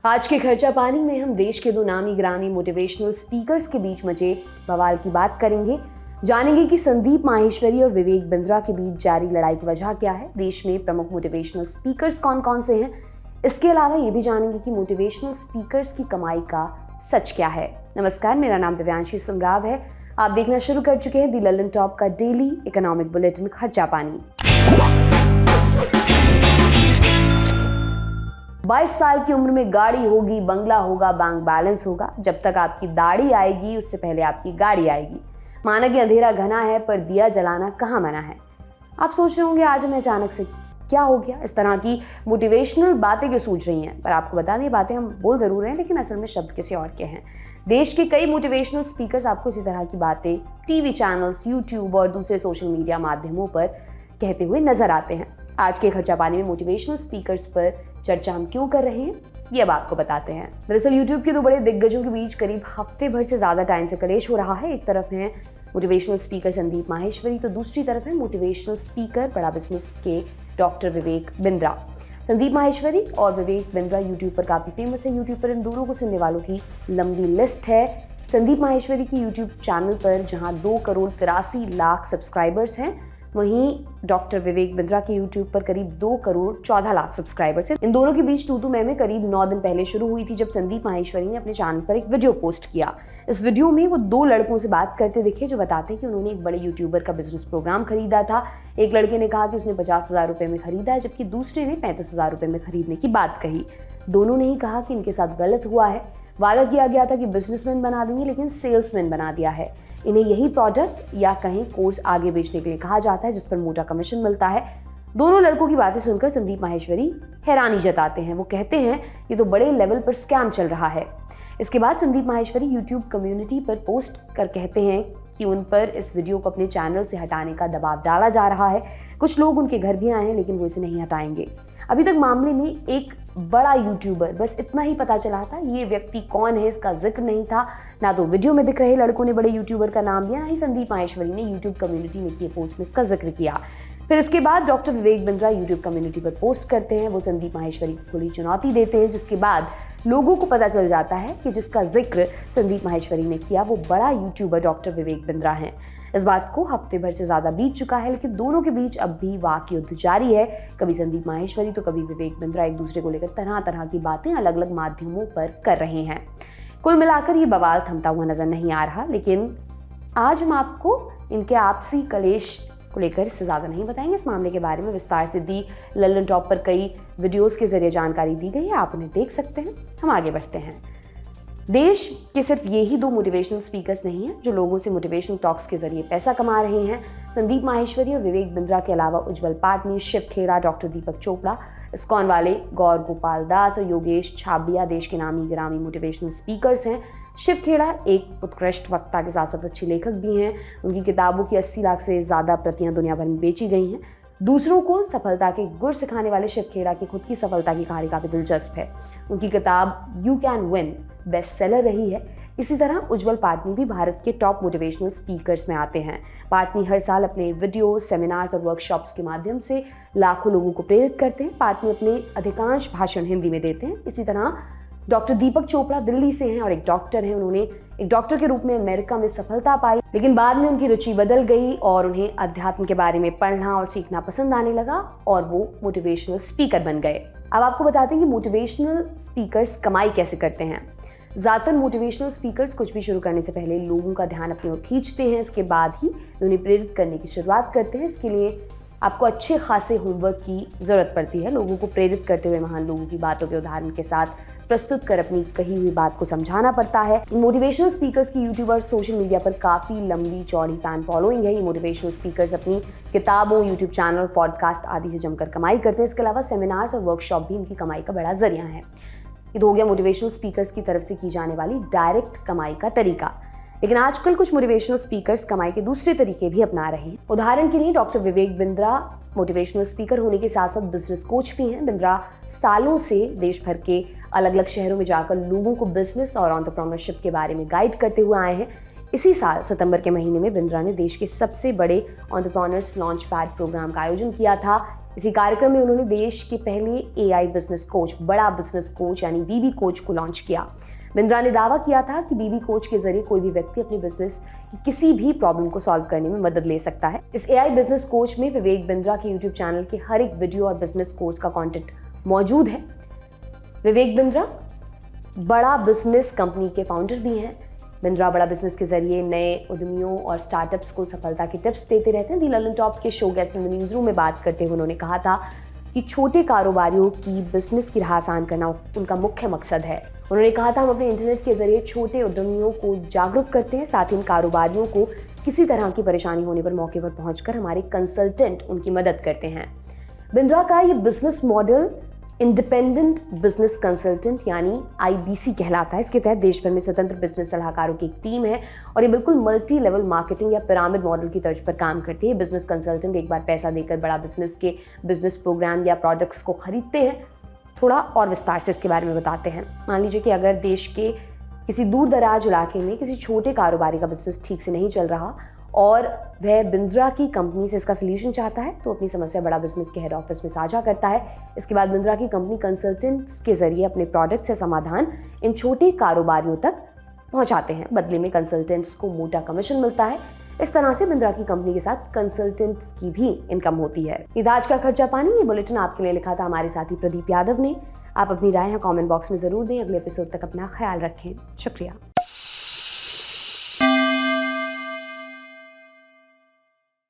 आज के खर्चा पानी में हम देश के दो नामी गिरामी मोटिवेशनल स्पीकर्स के बीच मचे बवाल की बात करेंगे। जानेंगे कि संदीप माहेश्वरी और विवेक बिंद्रा के बीच जारी लड़ाई की वजह क्या है, देश में प्रमुख मोटिवेशनल स्पीकर्स कौन कौन से हैं। इसके अलावा ये भी जानेंगे कि मोटिवेशनल स्पीकर्स की कमाई का सच क्या है। नमस्कार, मेरा नाम दिव्यांशी सुमराव है। आप देखना शुरू कर चुके हैं दी लल्लन टॉप का डेली इकोनॉमिक बुलेटिन खर्चा पानी। 22 साल की उम्र में गाड़ी होगी, बंगला होगा, बैंक बैलेंस होगा। जब तक आपकी दाढ़ी आएगी उससे पहले आपकी गाड़ी आएगी। माना कि अंधेरा घना है पर दिया जलाना कहाँ मना है। आप सोच रहे होंगे आज हमें अचानक से क्या हो गया, इस तरह की मोटिवेशनल बातें क्यों सूझ रही हैं। पर आपको बता दें, ये बातें हम बोल जरूर रहे हैं लेकिन असल में शब्द किसी और के हैं। देश के कई मोटिवेशनल स्पीकर्स आपको इसी तरह की बातें टीवी चैनल्स, यूट्यूब और दूसरे सोशल मीडिया माध्यमों पर कहते हुए नजर आते हैं। आज के खर्चा पानी में मोटिवेशनल स्पीकर्स पर चर्चा हम क्यों कर रहे हैं, ये अब आपको बताते हैं। दरअसल यूट्यूब के दो बड़े दिग्गजों के बीच करीब हफ्ते भर से ज्यादा टाइम से कलेश हो रहा है। एक तरफ हैं मोटिवेशनल स्पीकर संदीप माहेश्वरी, तो दूसरी तरफ है मोटिवेशनल स्पीकर बड़ा बिजनेस के डॉक्टर विवेक बिंद्रा। संदीप माहेश्वरी और विवेक बिंद्रा यूट्यूब पर काफ़ी फेमस है। यूट्यूब पर इन दोनों को सुनने वालों की लंबी लिस्ट है। संदीप माहेश्वरी की यूट्यूब चैनल पर जहां 2,83,00,000 सब्सक्राइबर्स हैं, वहीं डॉक्टर विवेक बिंद्रा के यूट्यूब पर करीब 2,14,00,000 सब्सक्राइबर्स हैं। इन दोनों के बीच तू मैं करीब 9 दिन पहले शुरू हुई थी, जब संदीप माहेश्वरी ने अपने चैनल पर एक वीडियो पोस्ट किया। इस वीडियो में वो दो लड़कों से बात करते दिखे जो बताते हैं कि उन्होंने एक बड़े यूट्यूबर का बिजनेस प्रोग्राम खरीदा था। एक लड़के ने कहा कि उसने 50,000 रुपये में खरीदा है, जबकि दूसरे ने 35,000 रुपये में खरीदने की बात कही। दोनों ने ही कहा कि इनके साथ गलत हुआ है। वादा किया गया था कि बिजनेसमैन बना देंगे, लेकिन सेल्समैन बना दिया है। इन्हें यही प्रोडक्ट या कहीं कोर्स आगे बेचने के लिए कहा जाता है, जिस पर मोटा कमीशन मिलता है। दोनों लड़कों की बातें सुनकर संदीप माहेश्वरी हैरानी जताते हैं। वो कहते हैं ये तो बड़े लेवल पर स्कैम चल रहा है। इसके बाद संदीप माहेश्वरी यूट्यूब कम्युनिटी पर पोस्ट कर कहते हैं कि उन पर इस वीडियो को अपने चैनल से हटाने का दबाव डाला जा रहा है। कुछ लोग उनके घर भी आए हैं लेकिन वो इसे नहीं हटाएंगे। अभी तक मामले में एक बड़ा यूट्यूबर, बस इतना ही पता चला था। ये व्यक्ति कौन है इसका जिक्र नहीं था। ना तो वीडियो में दिख रहे लड़कों ने बड़े यूट्यूबर का नाम लिया, ना ही संदीप माहेश्वरी ने यूट्यूब कम्युनिटी में किए पोस्ट में इसका जिक्र किया। फिर इसके बाद doctor Vivek Bindra YouTube community पर पोस्ट करते हैं। वो संदीप माहेश्वरी को खुली चुनौती देते हैं, जिसके बाद लोगों को पता चल जाता है कि जिसका जिक्र संदीप माहेश्वरी ने किया वो बड़ा यूट्यूबर डॉक्टर विवेक बिंद्रा हैं। इस बात को हफ्ते भर से ज्यादा बीत चुका है, लेकिन दोनों के बीच अब भी वाक युद्ध जारी है। कभी संदीप माहेश्वरी तो कभी विवेक बिंद्रा एक दूसरे को लेकर तरह तरह की बातें अलग अलग माध्यमों पर कर रहे हैं। कुल मिलाकर ये बवाल थमता हुआ नजर नहीं आ रहा, लेकिन आज हम आपको इनके आपसी कलेश को लेकर इससे ज़्यादा नहीं बताएंगे। इस मामले के बारे में विस्तार से दी लल्लन टॉप पर कई वीडियोस के जरिए जानकारी दी गई है, आप उन्हें देख सकते हैं। हम आगे बढ़ते हैं। देश के सिर्फ ये ही दो मोटिवेशनल स्पीकर्स नहीं हैं जो लोगों से मोटिवेशनल टॉक्स के जरिए पैसा कमा रहे हैं। संदीप माहेश्वरी और विवेक बिंद्रा के अलावा उज्जवल पाटनी, शिव खेड़ा, डॉक्टर दीपक चोपड़ा, इस्कॉन वाले गौर गोपाल दास और योगेश छाबिया देश के नामी गिरामी मोटिवेशनल स्पीकर्स हैं। शिव खेड़ा एक उत्कृष्ट वक्ता के साथ साथ अच्छे लेखक भी हैं। उनकी किताबों की 80 लाख से ज़्यादा प्रतियां दुनिया भर में बेची गई हैं। दूसरों को सफलता के गुर सिखाने वाले शिव खेड़ा की खुद की सफलता की कहानी काफ़ी दिलचस्प है। उनकी किताब you can win best seller रही है। इसी तरह उज्जवल पाटनी भी भारत के टॉप मोटिवेशनल स्पीकर्स में आते हैं। पाटनी हर साल अपने वीडियो, सेमिनार्स और वर्कशॉप्स के माध्यम से लाखों लोगों को प्रेरित करते हैं। पाटनी अपने अधिकांश भाषण हिंदी में देते हैं। इसी तरह डॉक्टर दीपक चोपड़ा दिल्ली से हैं और एक डॉक्टर हैं। उन्होंने एक डॉक्टर के रूप में अमेरिका में सफलता पाई, लेकिन बाद में उनकी रुचि बदल गई और उन्हें अध्यात्म के बारे में पढ़ना और सीखना पसंद आने लगा और वो मोटिवेशनल स्पीकर बन गए। अब आपको बताते हैं कि मोटिवेशनल स्पीकर्स कमाई कैसे करते हैं। ज़्यादातर मोटिवेशनल स्पीकर्स कुछ भी शुरू करने से पहले लोगों का ध्यान अपनी ओर खींचते हैं, इसके बाद ही उन्हें प्रेरित करने की शुरुआत करते हैं। इसके लिए आपको अच्छे खासे होमवर्क की ज़रूरत पड़ती है। लोगों को प्रेरित करते हुए महान लोगों की बातों के उदाहरण के साथ प्रस्तुत कर अपनी कही हुई बात को समझाना पड़ता है। मोटिवेशनल स्पीकर्स की यूट्यूब और सोशल मीडिया पर काफ़ी लंबी चौड़ी फैन फॉलोइंग है। ये मोटिवेशनल स्पीकर्स अपनी किताबों, यूट्यूब चैनल, पॉडकास्ट आदि से जमकर कमाई करते हैं। इसके अलावा सेमिनार्स और वर्कशॉप भी इनकी कमाई का बड़ा जरिया है। ये तो हो गया मोटिवेशनल स्पीकर्स की तरफ से की जाने वाली डायरेक्ट कमाई का तरीका। लेकिन आजकल कुछ मोटिवेशनल स्पीकर्स कमाई के दूसरे तरीके भी अपना रहे हैं। उदाहरण के लिए doctor Vivek Bindra motivational speaker होने के साथ साथ बिजनेस कोच भी हैं। बिंद्रा सालों से देश भर के अलग अलग शहरों में जाकर लोगों को बिजनेस और एंटरप्रेन्योरशिप के बारे में गाइड करते हुए आए हैं। इसी साल सितंबर के महीने में बिंद्रा ने देश के सबसे बड़े एंटरप्रेन्योर्स लॉन्च पैड प्रोग्राम का आयोजन किया था। इसी कार्यक्रम में उन्होंने देश के पहले AI बिजनेस कोच, बड़ा बिजनेस कोच यानी BB कोच को लॉन्च किया। बिंद्रा ने दावा किया था कि BB कोच के जरिए कोई भी व्यक्ति अपने बिजनेस की किसी भी प्रॉब्लम को सॉल्व करने में मदद ले सकता है। इस AI बिजनेस कोच में विवेक बिंद्रा के YouTube चैनल के हर एक वीडियो और बिजनेस कोर्स का कंटेंट मौजूद है। विवेक बिंद्रा बड़ा बिजनेस कंपनी के फाउंडर भी हैं। बिंद्रा बड़ा बिजनेस के जरिए नए उद्यमियों और स्टार्टअप्स को सफलता के टिप्स देते रहते हैं। दी ललन टॉप के show guest in the news room में बात करते हुए उन्होंने कहा था कि छोटे कारोबारियों की बिजनेस की राह आसान करना उनका मुख्य मकसद है। उन्होंने कहा था, हम अपने इंटरनेट के जरिए छोटे उद्यमियों को जागरूक करते हैं, साथ ही इन कारोबारियों को किसी तरह की परेशानी होने पर मौके पर पहुंचकर हमारे कंसल्टेंट उनकी मदद करते हैं। बिंद्रा का ये business model independent business consultant यानी IBC कहलाता है। इसके तहत देश भर में स्वतंत्र बिजनेस सलाहकारों की एक टीम है और ये बिल्कुल मल्टी लेवल मार्केटिंग या पिरामिड मॉडल की तर्ज पर काम करती है। बिजनेस कंसल्टेंट एक बार पैसा देकर बड़ा बिजनेस के बिजनेस प्रोग्राम या प्रोडक्ट्स को खरीदते हैं। थोड़ा और विस्तार से इसके बारे में बताते हैं। मान लीजिए कि अगर देश के किसी दूर दराज इलाके में किसी छोटे कारोबारी का बिजनेस ठीक से नहीं चल रहा और वह बिंद्रा की कंपनी से इसका सलूशन चाहता है, तो अपनी समस्या बड़ा बिजनेस के हेड ऑफिस में साझा करता है। इसके बाद बिंद्रा की कंपनी कंसल्टेंट्स के जरिए अपने प्रोडक्ट से समाधान इन छोटे कारोबारियों तक पहुंचाते हैं। बदले में कंसल्टेंट्स को मोटा कमीशन मिलता है। इस तरह से बिंद्रा की कंपनी के साथ कंसल्टेंट्स की भी इनकम होती है। आज का खर्चा पानी ये बुलेटिन आपके लिए लिखा था हमारे साथी प्रदीप यादव ने। आप अपनी राय कमेंट बॉक्स में जरूर दें। अगले एपिसोड तक अपना ख्याल रखें। शुक्रिया।